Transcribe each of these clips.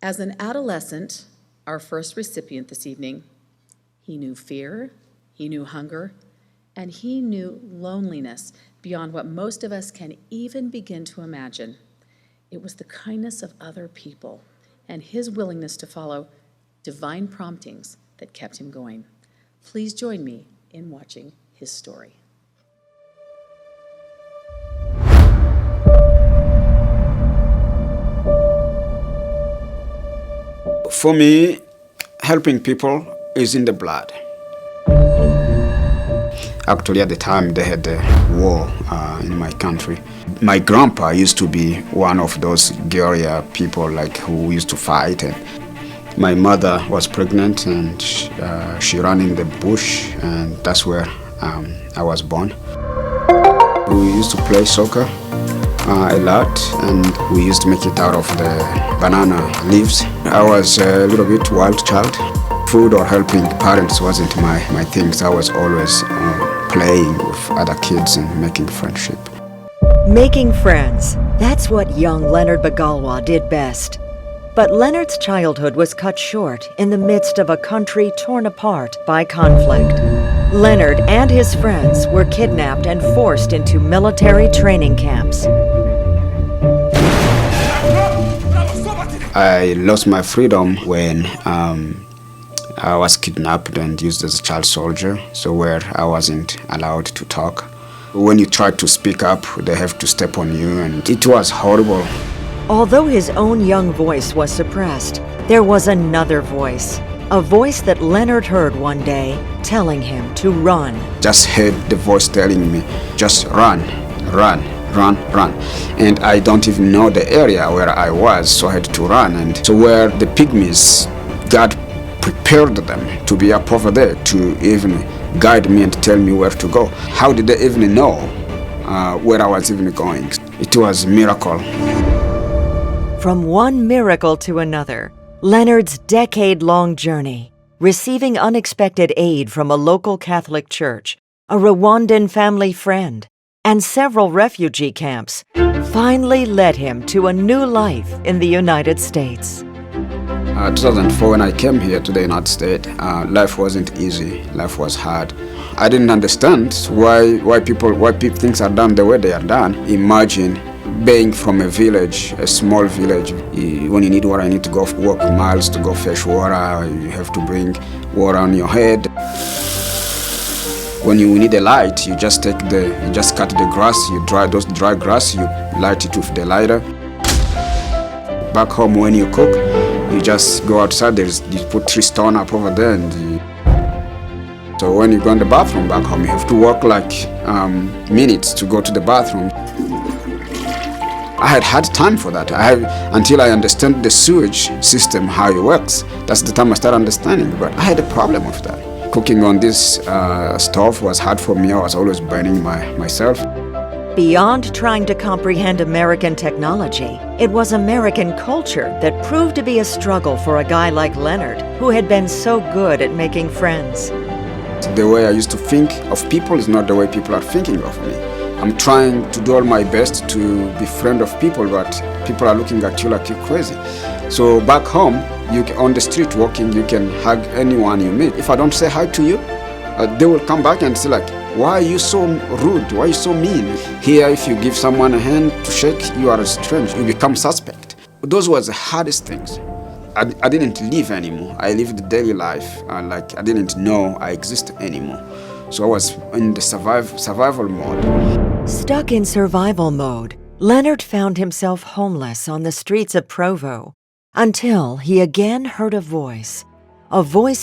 As an adolescent, our first recipient this evening, he knew fear, he knew hunger, and he knew loneliness beyond what most of us can even begin to imagine. It was the kindness of other people and his willingness to follow divine promptings that kept him going. Please join me in watching his story. For me, helping people is in the blood. Actually, at the time, they had a war in my country. My grandpa used to be one of those guerrilla people who used to fight. And my mother was pregnant and she ran in the bush, and that's where I was born. We used to play soccer a lot, and we used to make it out of the banana leaves. I was a little bit wild child. Food or helping parents wasn't my thing, so I was always playing with other kids and making friendship. Making friends, that's what young Leonard Bagalwa did best. But Leonard's childhood was cut short in the midst of a country torn apart by conflict. Leonard and his friends were kidnapped and forced into military training camps. I lost my freedom when I was kidnapped and used as a child soldier, so where I wasn't allowed to talk. When you try to speak up, they have to step on you, and it was horrible. Although his own young voice was suppressed, there was another voice. A voice that Leonard heard one day telling him to run. Just heard the voice telling me, just run, run, run, run. And I don't even know the area where I was, so I had to run. And so where the pygmies, God prepared them to be up over there to even guide me and tell me where to go. How did they even know where I was even going? It was a miracle. From one miracle to another, Leonard's decade-long journey, receiving unexpected aid from a local Catholic church, a Rwandan family friend, and several refugee camps, finally led him to a new life in the United States. 2004, when I came here to the United States, life wasn't easy. Life was hard. I didn't understand why things are done the way they are done. Imagine being from a village, a small village. When you need water, you need to go walk miles to go fetch water. You have to bring water on your head. When you need a light, you just cut the grass, you dry those dry grass, you light it with the lighter. Back home, when you cook, you just go outside. You put 3 stones up over there, so when you go in the bathroom back home, you have to walk minutes to go to the bathroom. I had hard time for that. Until I understand the sewage system, how it works. That's the time I started understanding. But I had a problem with that. Cooking on this stove was hard for me. I was always burning myself. Beyond trying to comprehend American technology, it was American culture that proved to be a struggle for a guy like Leonard, who had been so good at making friends. The way I used to think of people is not the way people are thinking of me. I'm trying to do all my best to be friend of people, but people are looking at you like you're crazy. So back home, on the street walking, you can hug anyone you meet. If I don't say hi to you, they will come back and say why are you so rude? Why are you so mean? Here, if you give someone a hand to shake, you are strange. You become suspect. Those were the hardest things. I didn't live anymore. I lived daily life. I didn't know I existed anymore. So I was in the survival mode. Stuck in survival mode, Leonard found himself homeless on the streets of Provo until he again heard a voice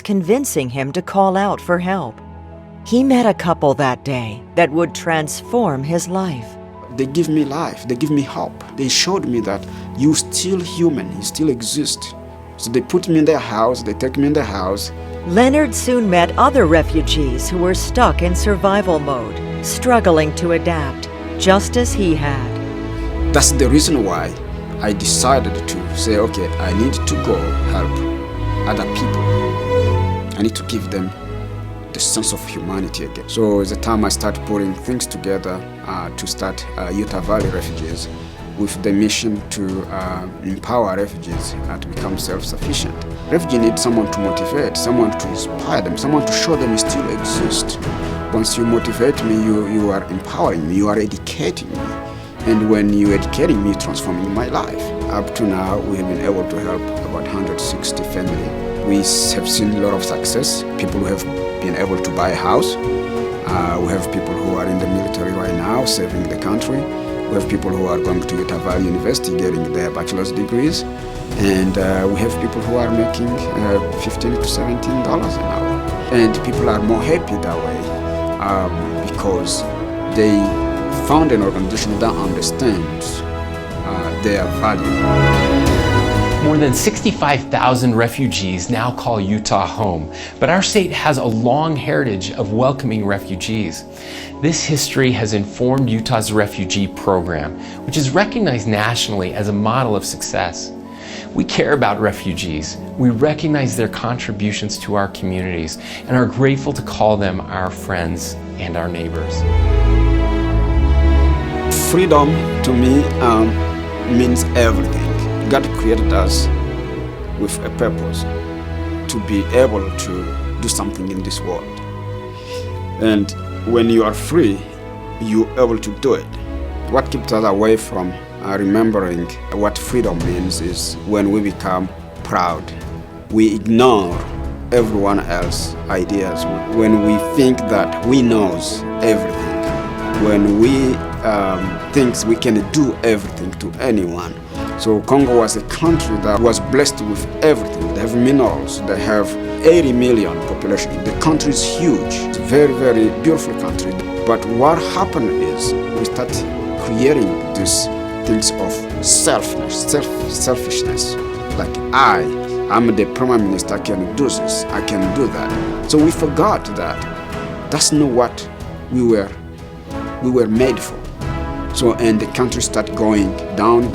convincing him to call out for help. He met a couple that day that would transform his life. They give me life. They give me hope. They showed me that you're still human. You still exist. So they put me in their house. They take me in their house. Leonard soon met other refugees who were stuck in survival mode, struggling to adapt, just as he had. That's the reason why I decided to say, okay, I need to go help other people. I need to give them the sense of humanity again. So it's the time I start putting things together to start Utah Valley Refugees. with the mission to empower refugees to become self-sufficient. Refugees need someone to motivate, someone to inspire them, someone to show them you still exist. Once you motivate me, you are empowering me, you are educating me. And when you're educating me, you're transforming my life. Up to now, we have been able to help about 160 families. We have seen a lot of success, people who have been able to buy a house. We have people who are in the military right now, serving the country. We have people who are going to Utah University getting their bachelor's degrees. And we have people who are making $15 to $17 an hour. And people are more happy that way because they found an organization that understands their value. More than 65,000 refugees now call Utah home, but our state has a long heritage of welcoming refugees. This history has informed Utah's refugee program, which is recognized nationally as a model of success. We care about refugees. We recognize their contributions to our communities and are grateful to call them our friends and our neighbors. Freedom to me means everything. God created us with a purpose to be able to do something in this world. And when you are free, you're able to do it. What keeps us away from remembering what freedom means is when we become proud. We ignore everyone else's ideas. When we think that we know everything. When we think we can do everything to anyone. So Congo was a country that was blessed with everything. They have minerals, they have 80 million population. The country is huge. It's a very, very beautiful country. But what happened is we start creating these things of selfishness. Like I'm the prime minister, I can do this, I can do that. So we forgot that that's not what we were made for. So, and the country started going down.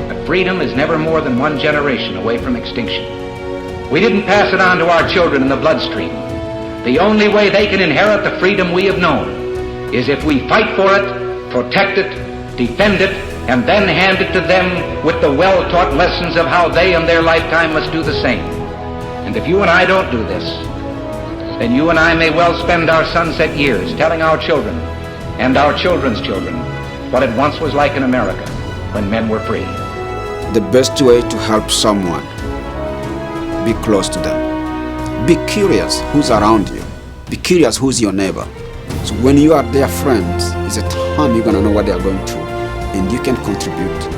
But freedom is never more than one generation away from extinction. We didn't pass it on to our children in the bloodstream. The only way they can inherit the freedom we have known is if we fight for it, protect it, defend it, and then hand it to them with the well-taught lessons of how they in their lifetime must do the same. And if you and I don't do this, then you and I may well spend our sunset years telling our children and our children's children what it once was like in America when men were free. The best way to help someone, be close to them. Be curious who's around you. Be curious who's your neighbor. So when you are their friends, it's a time you're gonna know what they are going through, and you can contribute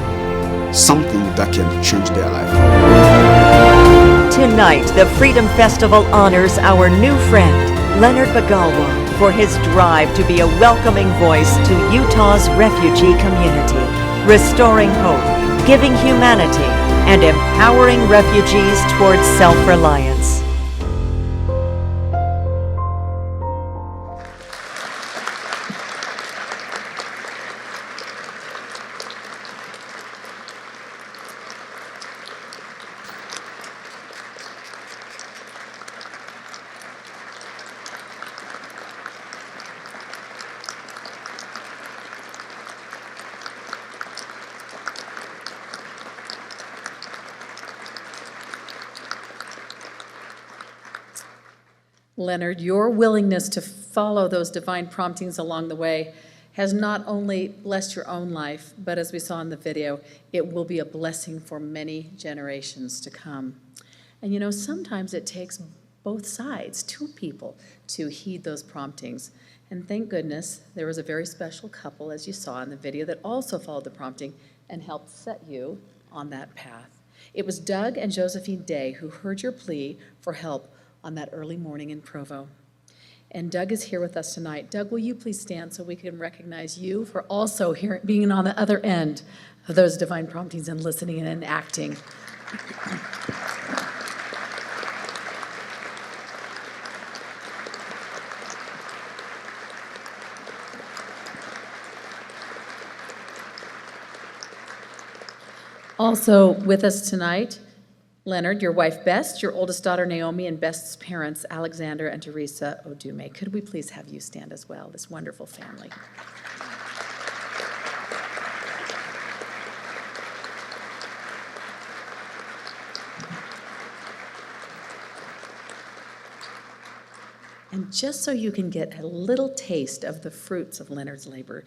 something that can change their life. Tonight, the Freedom Festival honors our new friend, Leonard Bagalwa, for his drive to be a welcoming voice to Utah's refugee community, restoring hope, giving humanity, and empowering refugees towards self-reliance. Leonard, your willingness to follow those divine promptings along the way has not only blessed your own life, but as we saw in the video, it will be a blessing for many generations to come. And you know, sometimes it takes both sides, two people, to heed those promptings. And thank goodness there was a very special couple, as you saw in the video, that also followed the prompting and helped set you on that path. It was Doug and Josephine Day who heard your plea for help on that early morning in Provo. And Doug is here with us tonight. Doug, will you please stand so we can recognize you for also being on the other end of those divine promptings and listening and acting. Also with us tonight, Leonard, your wife Bess, your oldest daughter Naomi, and Bess's parents, Alexander and Teresa Odume. Could we please have you stand as well, this wonderful family? And just so you can get a little taste of the fruits of Leonard's labor,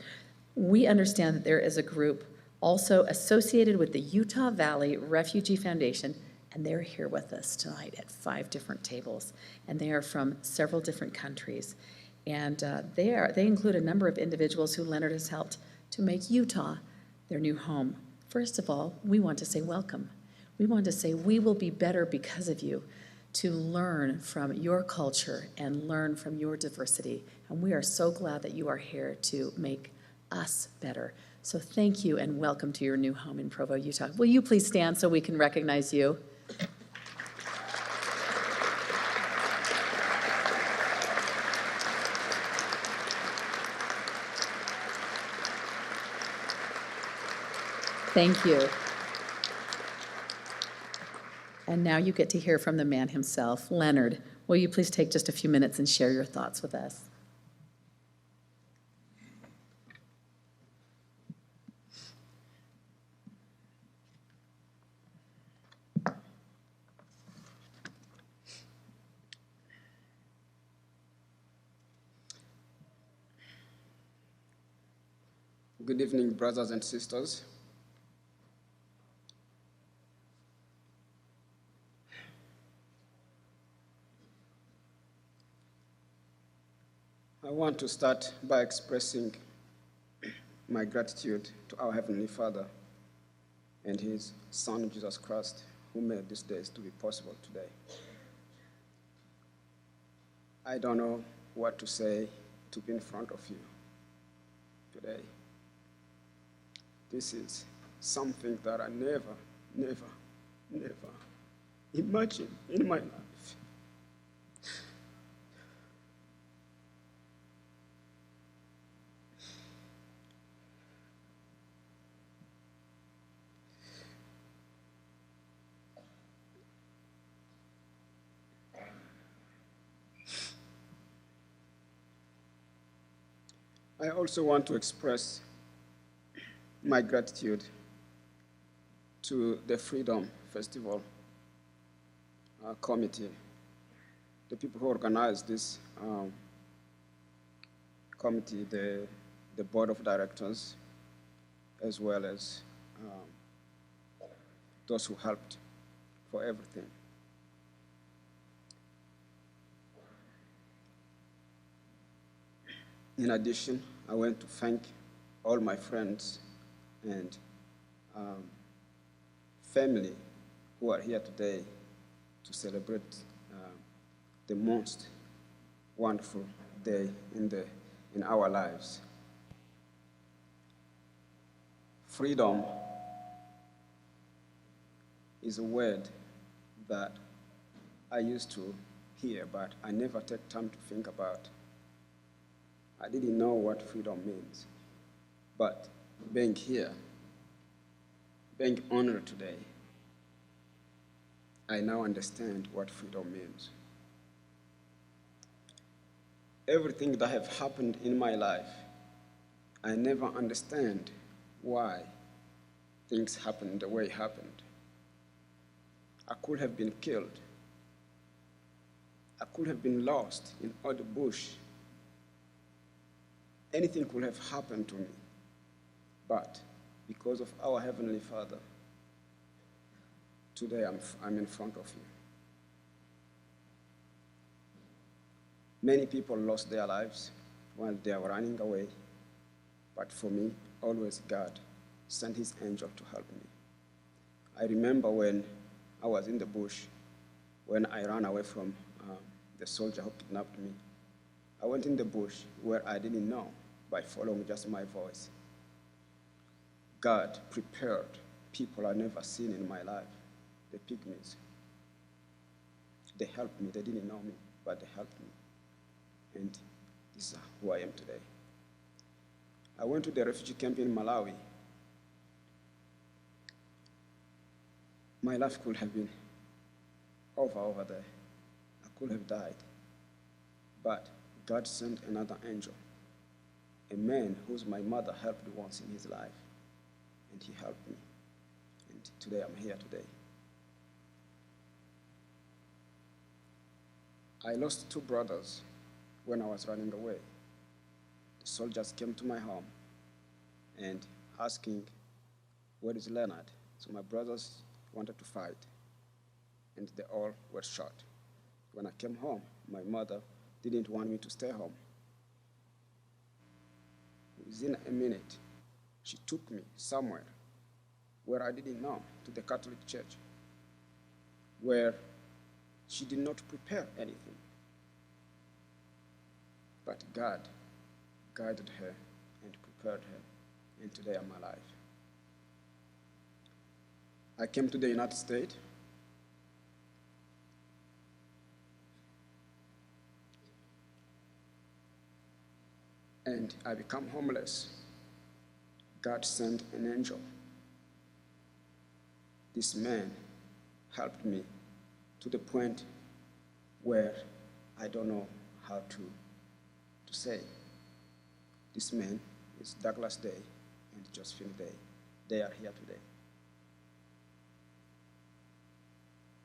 we understand that there is a group also associated with the Utah Valley Refugee Foundation, and they're here with us tonight at 5 different tables, and they are from several different countries. And they include a number of individuals who Leonard has helped to make Utah their new home. First of all, we want to say welcome. We want to say we will be better because of you, to learn from your culture and learn from your diversity. And we are so glad that you are here to make us better. So thank you and welcome to your new home in Provo, Utah. Will you please stand so we can recognize you? Thank you. And now you get to hear from the man himself. Leonard, will you please take just a few minutes and share your thoughts with us? Good evening, brothers and sisters. I want to start by expressing my gratitude to our Heavenly Father and His Son, Jesus Christ, who made these days to be possible today. I don't know what to say to be in front of you today. This is something that I never imagined in my life. I also want to express my gratitude to the Freedom Festival Committee, the people who organized this committee, the board of directors, as well as those who helped for everything. In addition, I want to thank all my friends and family who are here today to celebrate the most wonderful day in our lives. Freedom is a word that I used to hear, but I never take time to think about. I didn't know what freedom means. But being here, being honored today, I now understand what freedom means. Everything that have happened in my life, I never understand why things happened the way it happened. I could have been killed. I could have been lost in all the bush. Anything could have happened to me. But because of our Heavenly Father, today I'm in front of you. Many people lost their lives while they were running away. But for me, always God sent His angel to help me. I remember when I was in the bush, when I ran away from the soldier who kidnapped me. I went in the bush where I didn't know by following just my voice. God prepared people I've never seen in my life, the pygmies. They helped me. They didn't know me, but they helped me. And this is who I am today. I went to the refugee camp in Malawi. My life could have been over there. I could have died. But God sent another angel, a man whose my mother helped once in his life. And he helped me. And today I'm here today. I lost 2 brothers when I was running away. The soldiers came to my home and asking, where is Leonard? So my brothers wanted to fight, and they all were shot. When I came home, my mother didn't want me to stay home. Within a minute, she took me somewhere where I didn't know, to the Catholic Church, where she did not prepare anything. But God guided her and prepared her, and today I'm alive. I came to the United States and I became homeless. God sent an angel. This man helped me to the point where I don't know how to say. This man is Douglas Day and Josephine Day. They are here today.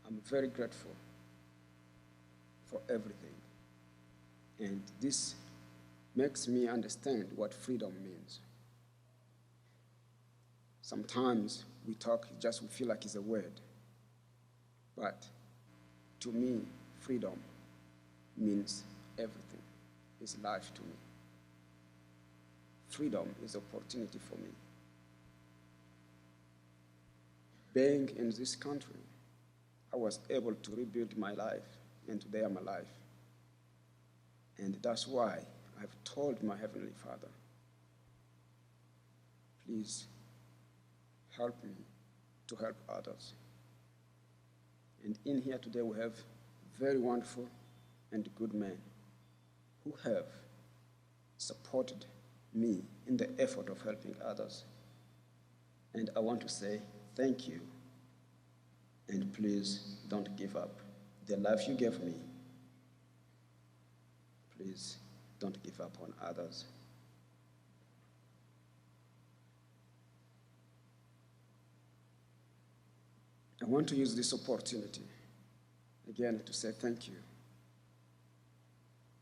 I'm very grateful for everything. And this makes me understand what freedom means. Sometimes we talk, we feel like it's a word. But to me, freedom means everything. It's life to me. Freedom is opportunity for me. Being in this country, I was able to rebuild my life, and today I'm alive. And that's why I've told my Heavenly Father, please help me to help others. And in here today we have very wonderful and good men who have supported me in the effort of helping others. And I want to say thank you. And please don't give up. The life you gave me, please don't give up on others. I want to use this opportunity again to say thank you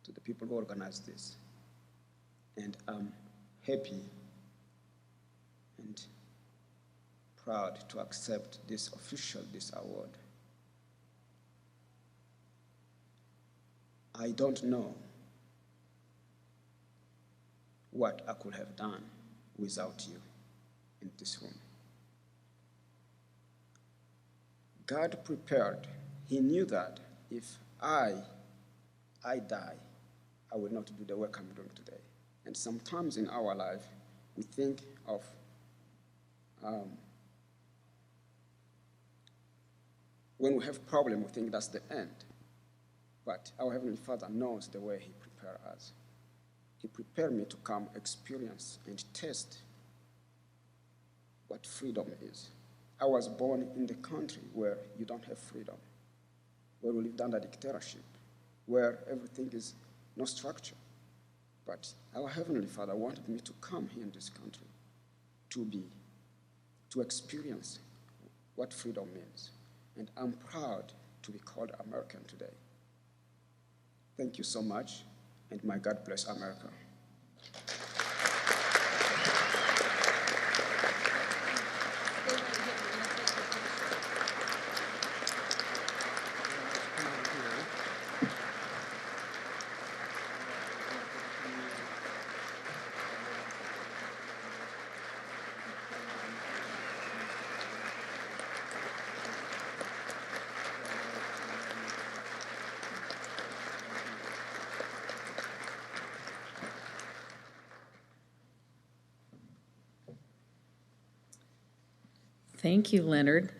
to the people who organized this. And I'm happy and proud to accept this award. I don't know what I could have done without you in this room. God prepared. He knew that if I die, I will not do the work I'm doing today. And sometimes in our life, we think of when we have problem, we think that's the end. But our Heavenly Father knows the way He prepared us. He prepared me to come experience and test what freedom is. I was born in the country where you don't have freedom, where we lived under dictatorship, where everything is no structure. But our Heavenly Father wanted me to come here in this country to experience what freedom means. And I'm proud to be called American today. Thank you so much, and may God bless America. Thank you, Leonard.